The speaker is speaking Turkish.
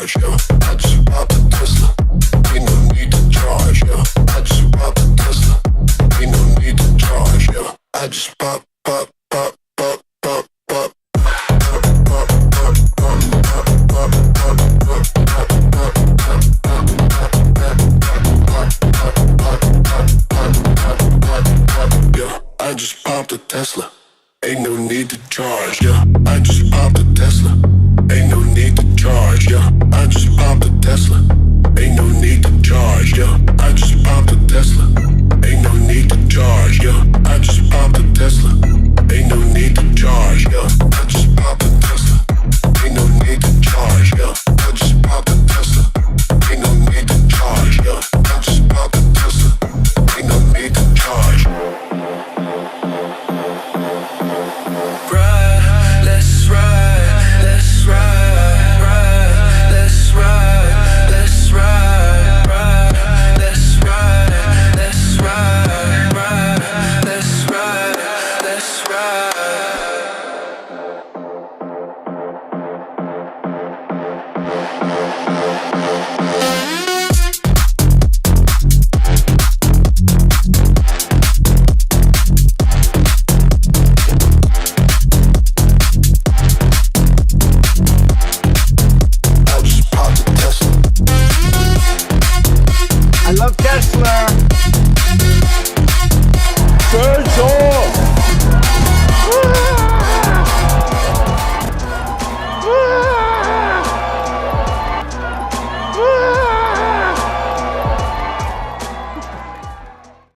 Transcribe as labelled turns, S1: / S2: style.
S1: charge, yeah. I just popped a Tesla. Ain't no need to charge, yeah. I just popped a Tesla. Ain't no need to charge, yeah. I just pop, pop, pop, pop, pop, pop. Yeah, I just popped a Tesla. Ain't no need to charge, yeah. I just popped a Tesla. Ain't no need to charge, yeah. I just popped a Tesla. Ain't no need to charge, yeah. I just popped a Tesla. Ain't no need